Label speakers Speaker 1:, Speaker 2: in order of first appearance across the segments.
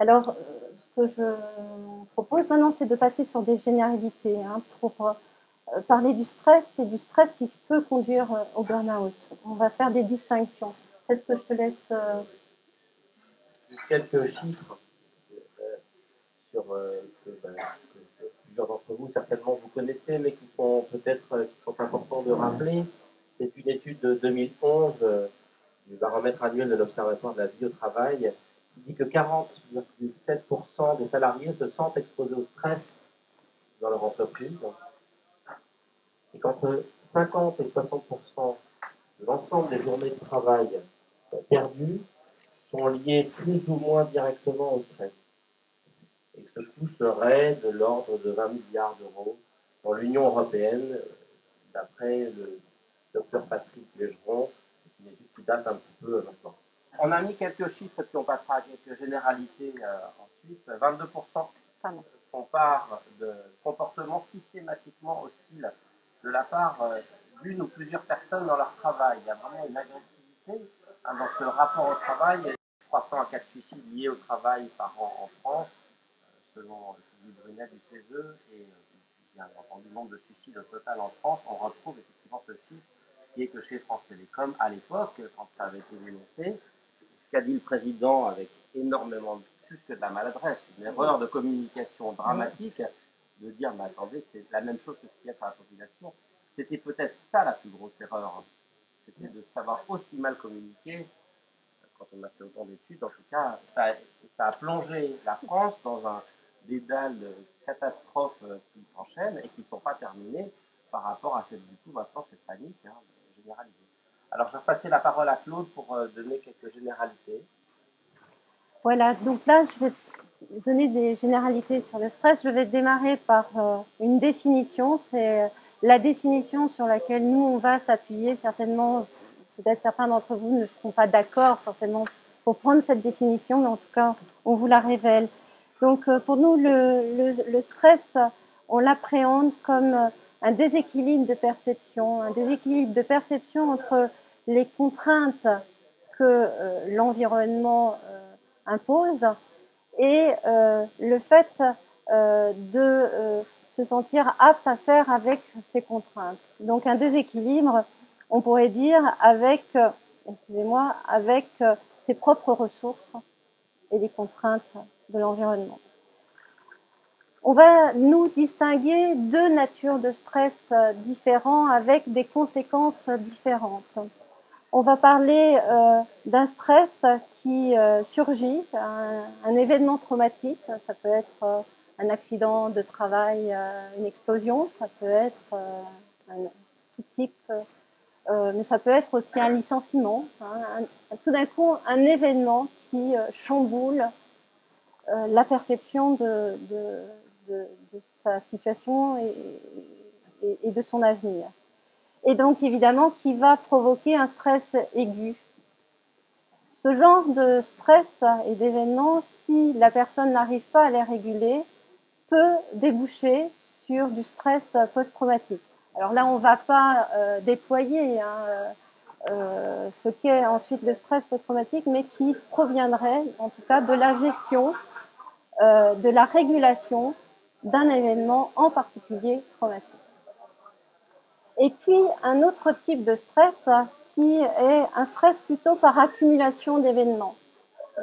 Speaker 1: Alors, ce que je propose maintenant, c'est de passer sur des généralités pour parler du stress et du stress qui peut conduire au burn-out. On va faire des distinctions. Est-ce que je te laisse
Speaker 2: quelques chiffres sur que plusieurs d'entre vous certainement vous connaissez, mais qui sont peut-être qui sont importants de rappeler. C'est une étude de 2011 du baromètre annuel de l'Observatoire de la vie au travail qui dit que 40,7% des salariés se sentent exposés au stress dans leur entreprise et qu'entre 50 et 60% de l'ensemble des journées de travail perdues sont liées plus ou moins directement au stress. Et que ce coût serait de l'ordre de 20 milliards d'euros dans l'Union européenne, d'après le docteur Patrick Légeron, une étude qui date un petit peu maintenant. On a mis quelques chiffres, puis on passera à quelques généralités ensuite. 22% font part de comportements systématiquement hostiles de la part d'une ou plusieurs personnes dans leur travail. Il y a vraiment une agressivité dans ce rapport au travail. 300 à 4 suicides liés au travail par an en France, selon Sylvie Brunet du CESE, et bien entendu le nombre de suicides au total en France, on retrouve effectivement ce chiffre qui est que chez France Télécom, à l'époque, quand ça avait été dénoncé, ce qu'a dit le président avec énormément de plus que de la maladresse, une erreur de communication dramatique, de dire, mais attendez, c'est la même chose que ce qu'il y a par la population. C'était peut-être ça la plus grosse erreur, c'était de savoir aussi mal communiquer. Quand on a fait autant d'études, en tout cas, ça a plongé la France dans un dédale de catastrophes qui s'enchaînent et qui ne sont pas terminées par rapport à cette panique généralisée. Alors, je vais passer la parole à Claude pour donner quelques généralités.
Speaker 1: Voilà, donc là, je vais donner des généralités sur le stress. Je vais démarrer par une définition. C'est la définition sur laquelle nous, on va s'appuyer. Certainement, peut-être certains d'entre vous ne seront pas d'accord forcément pour prendre cette définition, mais en tout cas, on vous la révèle. Donc, pour nous, le stress, on l'appréhende comme un déséquilibre de perception entre les contraintes que l'environnement impose et le fait de se sentir apte à faire avec ces contraintes. Donc un déséquilibre, on pourrait dire, avec ses propres ressources et les contraintes de l'environnement. On va nous distinguer deux natures de stress différents avec des conséquences différentes. On va parler d'un stress qui surgit, un événement traumatique. Ça peut être un accident de travail, une explosion, ça peut être un tout type, mais ça peut être aussi un licenciement. Tout d'un coup, un événement qui chamboule la perception de sa situation et de son avenir. Et donc, évidemment, qui va provoquer un stress aigu. Ce genre de stress et d'événements, si la personne n'arrive pas à les réguler, peut déboucher sur du stress post-traumatique. Alors là, on ne va pas déployer ce qu'est ensuite le stress post-traumatique, mais qui proviendrait, en tout cas, de la gestion, de la régulation d'un événement en particulier traumatique. Et puis, un autre type de stress qui est un stress plutôt par accumulation d'événements.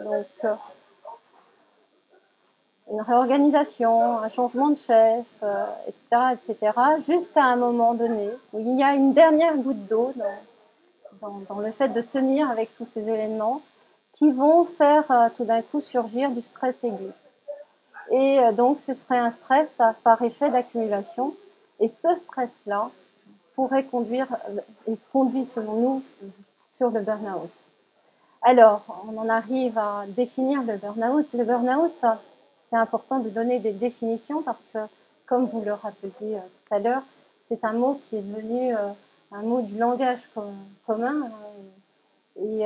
Speaker 1: Donc, une réorganisation, un changement de chef, etc., jusqu'à un moment donné où il y a une dernière goutte d'eau dans le fait de tenir avec tous ces événements qui vont faire tout d'un coup surgir du stress aigu. Et donc, ce serait un stress par effet d'accumulation. Et ce stress-là pourrait conduire et conduit selon nous sur le burn-out. Alors, on en arrive à définir le burn-out. Le burn-out, c'est important de donner des définitions parce que, comme vous le rappeliez tout à l'heure, c'est un mot qui est devenu un mot du langage commun. Et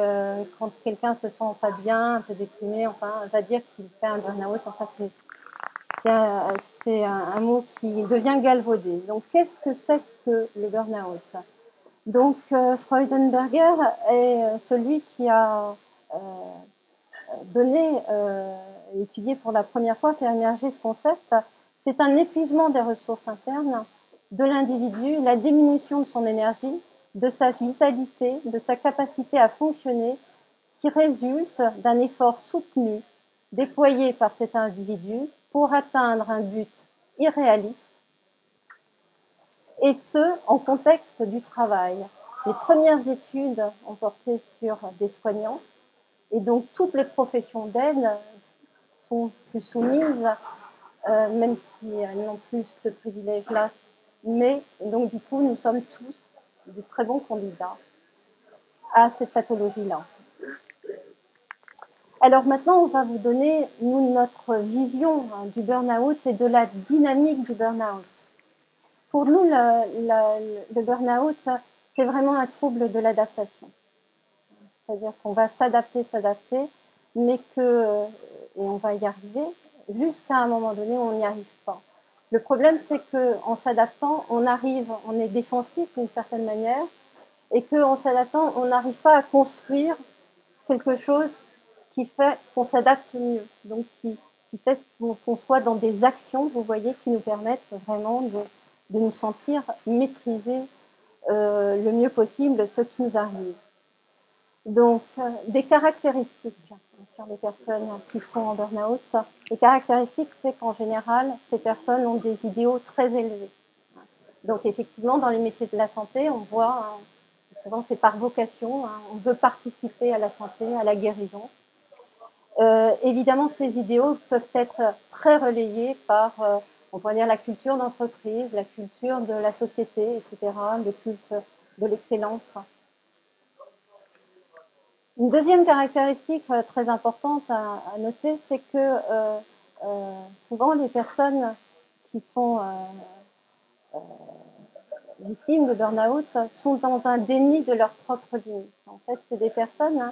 Speaker 1: quand quelqu'un se sent pas bien, un peu déprimé, enfin, on va dire qu'il fait un burn-out. Enfin, c'est un mot qui devient galvaudé. Donc, qu'est-ce que c'est que le burn-out ? Donc, Freudenberger est celui qui a donner, étudier pour la première fois, faire émerger ce concept, c'est un épuisement des ressources internes de l'individu, la diminution de son énergie, de sa vitalité, de sa capacité à fonctionner, qui résulte d'un effort soutenu déployé par cet individu pour atteindre un but irréaliste, et ce, en contexte du travail. Les premières études ont porté sur des soignants, et donc toutes les professions d'aide sont plus soumises, même si elles n'ont plus ce privilège-là. Mais donc du coup, nous sommes tous de très bons candidats à cette pathologie-là. Alors maintenant, on va vous donner, nous, notre vision du burn-out et de la dynamique du burn-out. Pour nous, le burn-out, c'est vraiment un trouble de l'adaptation. C'est-à-dire qu'on va s'adapter, mais et on va y arriver, jusqu'à un moment donné où on n'y arrive pas. Le problème, c'est qu'en s'adaptant, on est défensif d'une certaine manière, et qu'en s'adaptant, on n'arrive pas à construire quelque chose qui fait qu'on s'adapte mieux, donc qui fait qu'on soit dans des actions, vous voyez, qui nous permettent vraiment de nous sentir maîtriser le mieux possible ce qui nous arrive. Donc, des caractéristiques sur les personnes qui sont en burn-out. Les caractéristiques, c'est qu'en général, ces personnes ont des idéaux très élevés. Donc, effectivement, dans les métiers de la santé, on voit, souvent c'est par vocation, on veut participer à la santé, à la guérison. Évidemment, ces idéaux peuvent être très relayés par, on pourrait dire, la culture d'entreprise, la culture de la société, etc., le culte de l'excellence. Une deuxième caractéristique très importante à noter, c'est que souvent les personnes qui sont victimes de burn-out sont dans un déni de leurs propres limites. En fait, c'est des personnes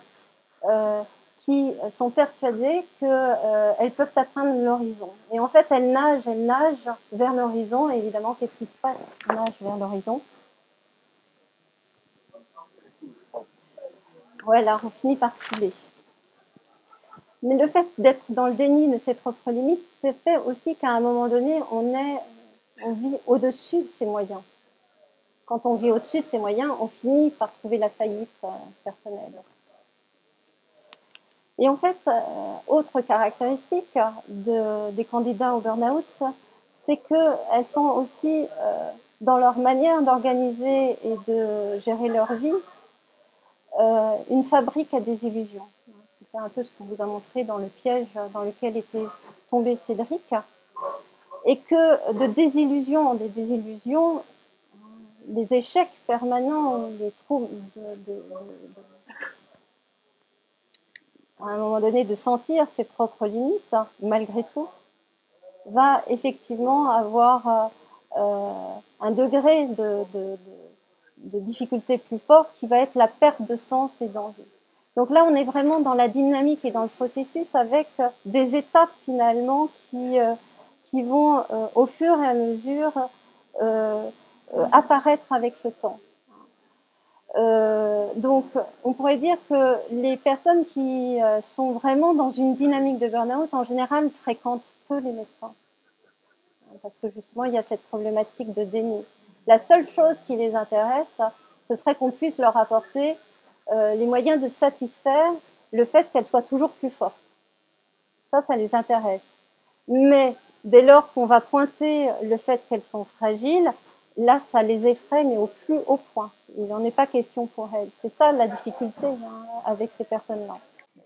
Speaker 1: qui sont persuadées qu'elles peuvent atteindre l'horizon. Et en fait, elles nagent vers l'horizon. Et évidemment, qu'est-ce qui se passe? Elles nagent vers l'horizon. Voilà, on finit par couler. Mais le fait d'être dans le déni de ses propres limites, c'est fait aussi qu'à un moment donné, on vit au-dessus de ses moyens. Quand on vit au-dessus de ses moyens, on finit par trouver la faillite personnelle. Et en fait, autre caractéristique des candidats au burn-out, c'est qu'elles sont aussi, dans leur manière d'organiser et de gérer leur vie, une fabrique à désillusions. C'est un peu ce qu'on vous a montré dans le piège dans lequel était tombé Cédric. Et que de désillusion en désillusion, les échecs permanents, les troubles, à un moment donné, de sentir ses propres limites, malgré tout, va effectivement avoir un degré de difficulté plus fort qui va être la perte de sens et d'envie. Donc là, on est vraiment dans la dynamique et dans le processus avec des étapes finalement qui vont au fur et à mesure apparaître avec le temps. Donc, on pourrait dire que les personnes qui sont vraiment dans une dynamique de burn-out, en général, fréquentent peu les médecins. Parce que justement, il y a cette problématique de déni. La seule chose qui les intéresse, ce serait qu'on puisse leur apporter les moyens de satisfaire le fait qu'elles soient toujours plus fortes. Ça les intéresse. Mais dès lors qu'on va pointer le fait qu'elles sont fragiles, là, ça les effraie, mais au plus haut point. Il n'en est pas question pour elles. C'est ça la difficulté avec ces personnes-là.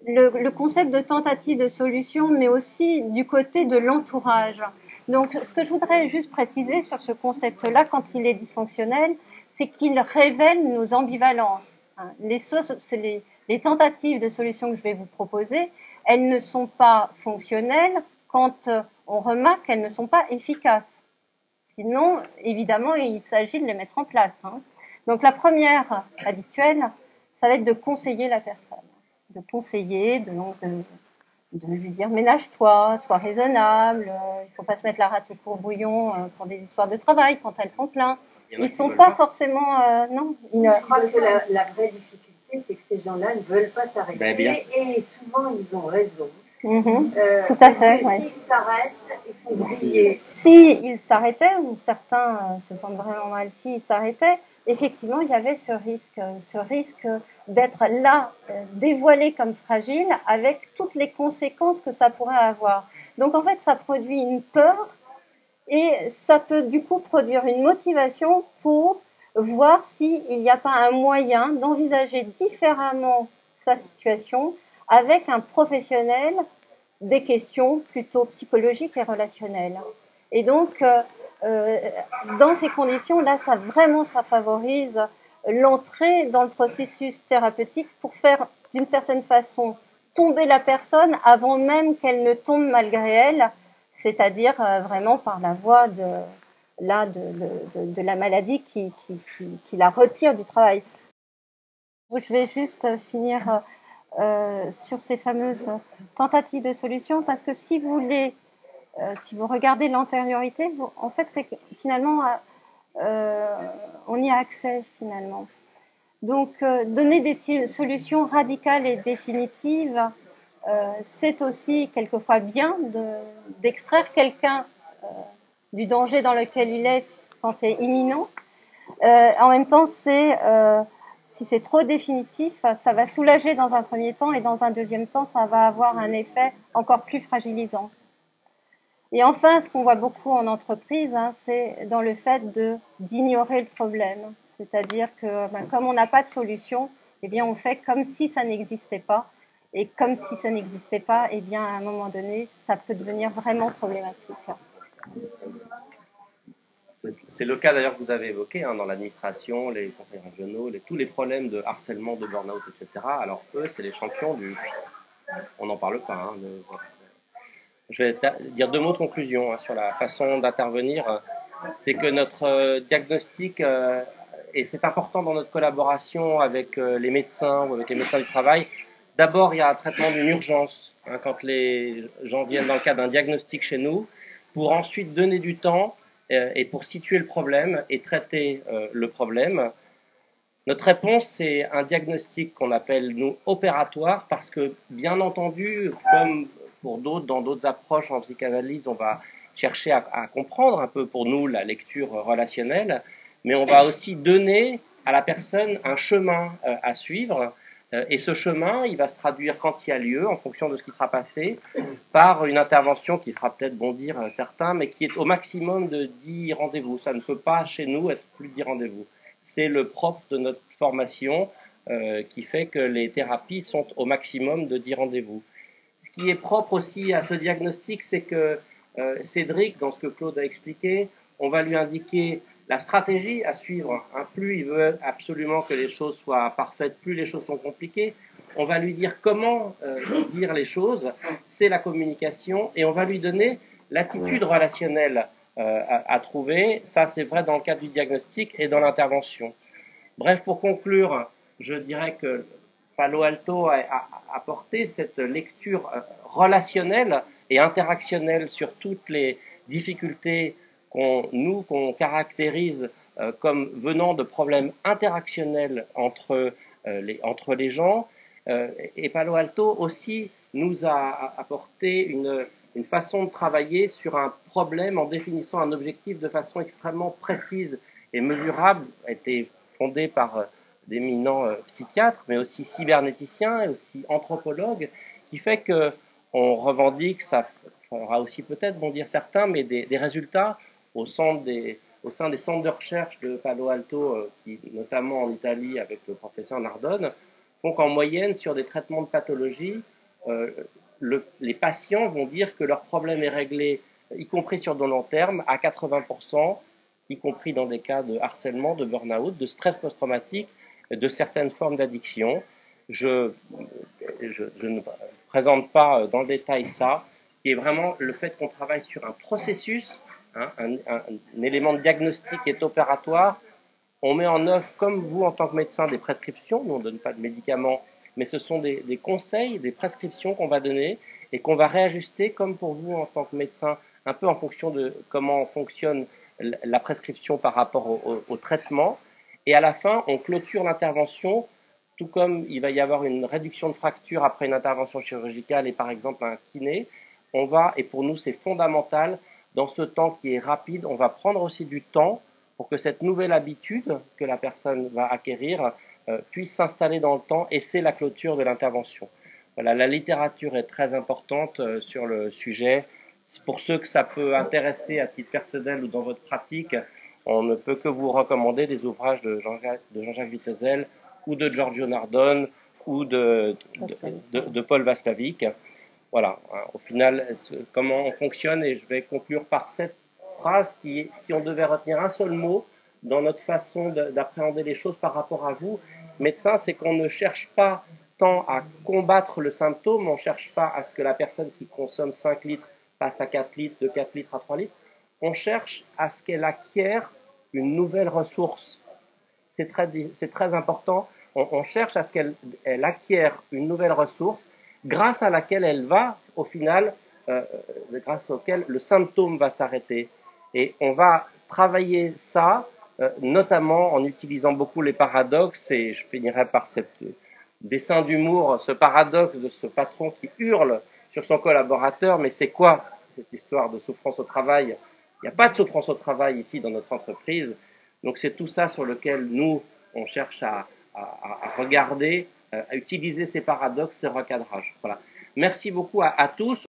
Speaker 1: Le concept de tentative de solution, mais aussi du côté de l'entourage. Donc, ce que je voudrais juste préciser sur ce concept-là, quand il est dysfonctionnel, c'est qu'il révèle nos ambivalences. Les tentatives de solution que je vais vous proposer, elles ne sont pas fonctionnelles quand on remarque qu'elles ne sont pas efficaces. Sinon, évidemment, il s'agit de les mettre en place. Donc, la première habituelle, ça va être de conseiller la personne. De conseiller, de lui dire ménage-toi, sois raisonnable, il ne faut pas se mettre la rate au courbouillon pour des histoires de travail quand elles sont pleines. Ils ne sont pas forcément... non.
Speaker 3: Je crois que la vraie difficulté, c'est que ces gens-là ne veulent pas s'arrêter et souvent ils ont raison.
Speaker 1: Tout à fait.
Speaker 3: S'ils s'arrêtent, ils sont grillés.
Speaker 1: S'ils s'arrêtaient, ou certains se sentent vraiment mal s'ils s'arrêtaient, effectivement, il y avait ce risque d'être là, dévoilé comme fragile, avec toutes les conséquences que ça pourrait avoir. Donc en fait, ça produit une peur et ça peut du coup produire une motivation pour voir s'il n'y a pas un moyen d'envisager différemment sa situation avec un professionnel des questions plutôt psychologiques et relationnelles. Et donc, dans ces conditions-là, ça favorise l'entrée dans le processus thérapeutique pour faire, d'une certaine façon, tomber la personne avant même qu'elle ne tombe malgré elle, c'est-à-dire vraiment par la voie de la maladie qui la retire du travail. Je vais juste finir sur ces fameuses tentatives de solution, parce que si vous regardez l'antériorité, en fait, c'est que finalement, on y a accès finalement. Donc, donner des solutions radicales et définitives, c'est aussi quelquefois bien d'extraire quelqu'un du danger dans lequel il est quand c'est imminent. En même temps, si c'est trop définitif, ça va soulager dans un premier temps et dans un deuxième temps, ça va avoir un effet encore plus fragilisant. Et enfin, ce qu'on voit beaucoup en entreprise, c'est dans le fait d'ignorer le problème. C'est-à-dire que comme on n'a pas de solution, eh bien on fait comme si ça n'existait pas. Et comme si ça n'existait pas, eh bien à un moment donné, ça peut devenir vraiment problématique.
Speaker 4: C'est le cas d'ailleurs que vous avez évoqué dans l'administration, les conseils régionaux, tous les problèmes de harcèlement, de burn-out, etc. Alors eux, c'est les champions on n'en parle pas. Je vais dire 2 mots de conclusion sur la façon d'intervenir. C'est que notre diagnostic, et c'est important dans notre collaboration avec les médecins ou avec les médecins du travail, d'abord il y a un traitement d'une urgence quand les gens viennent dans le cadre d'un diagnostic chez nous, pour ensuite donner du temps et pour situer le problème et traiter le problème. Notre réponse, c'est un diagnostic qu'on appelle, nous, opératoire, parce que, bien entendu, comme pour d'autres, dans d'autres approches en psychanalyse, on va chercher à comprendre un peu pour nous la lecture relationnelle, mais on va aussi donner à la personne un chemin à suivre, et ce chemin, il va se traduire quand il y a lieu, en fonction de ce qui sera passé, par une intervention qui fera peut-être bondir certains, mais qui est au maximum de 10 rendez-vous. Ça ne peut pas, chez nous, être plus de 10 rendez-vous. C'est le propre de notre formation qui fait que les thérapies sont au maximum de 10 rendez-vous. Ce qui est propre aussi à ce diagnostic, c'est que Cédric, dans ce que Claude a expliqué, on va lui indiquer la stratégie à suivre. Plus il veut absolument que les choses soient parfaites, plus les choses sont compliquées. On va lui dire comment dire les choses, c'est la communication, et on va lui donner l'attitude relationnelle à trouver. Ça, c'est vrai dans le cadre du diagnostic et dans l'intervention. Bref, pour conclure, je dirais que Palo Alto a apporté cette lecture relationnelle et interactionnelle sur toutes les difficultés qu'on caractérise comme venant de problèmes interactionnels entre les gens. Et Palo Alto aussi nous a apporté une façon de travailler sur un problème en définissant un objectif de façon extrêmement précise et mesurable, a été fondé par d'éminents psychiatres, mais aussi cybernéticiens et aussi anthropologues, qui fait qu'on revendique, ça fera aussi peut-être bondir certains, mais des résultats au sein des centres de recherche de Palo Alto, qui, notamment en Italie avec le professeur Nardone, font qu'en moyenne, sur des traitements de pathologie, les patients vont dire que leur problème est réglé, y compris sur de long terme, à 80%, y compris dans des cas de harcèlement, de burn-out, de stress post-traumatique, de certaines formes d'addiction. Je ne présente pas dans le détail ça, qui est vraiment le fait qu'on travaille sur un processus, un élément de diagnostic est opératoire. On met en œuvre, comme vous en tant que médecin, des prescriptions. Nous, on ne donne pas de médicaments, mais ce sont des conseils, des prescriptions qu'on va donner et qu'on va réajuster, comme pour vous en tant que médecin, un peu en fonction de comment fonctionne la prescription par rapport au traitement. Et à la fin, on clôture l'intervention tout comme il va y avoir une réduction de fracture après une intervention chirurgicale et par exemple un kiné, on va, et pour nous c'est fondamental, dans ce temps qui est rapide, on va prendre aussi du temps pour que cette nouvelle habitude que la personne va acquérir puisse s'installer dans le temps, et c'est la clôture de l'intervention. Voilà, la littérature est très importante sur le sujet. Pour ceux que ça peut intéresser à titre personnel ou dans votre pratique, on ne peut que vous recommander des ouvrages de Jean-Jacques Wittezel ou de Giorgio Nardone ou de Paul Václavic. Voilà, au final, comment on fonctionne, et je vais conclure par cette phrase qui est, si on devait retenir un seul mot dans notre façon d'appréhender les choses par rapport à vous, médecin, c'est qu'on ne cherche pas tant à combattre le symptôme, on ne cherche pas à ce que la personne qui consomme 5 litres passe à 4 litres, de 4 litres à 3 litres, on cherche à ce qu'elle acquiert une nouvelle ressource. C'est très important, on cherche à ce qu'elle acquiert une nouvelle ressource grâce à laquelle elle va, au final, grâce auquel le symptôme va s'arrêter. Et on va travailler ça, notamment en utilisant beaucoup les paradoxes, et je finirai par ce dessin d'humour, ce paradoxe de ce patron qui hurle sur son collaborateur, mais c'est quoi cette histoire de souffrance au travail? Il n'y a pas de souffrance au travail ici dans notre entreprise. Donc c'est tout ça sur lequel nous, on cherche à regarder, à utiliser ces paradoxes, ces recadrages. Voilà. Merci beaucoup à tous.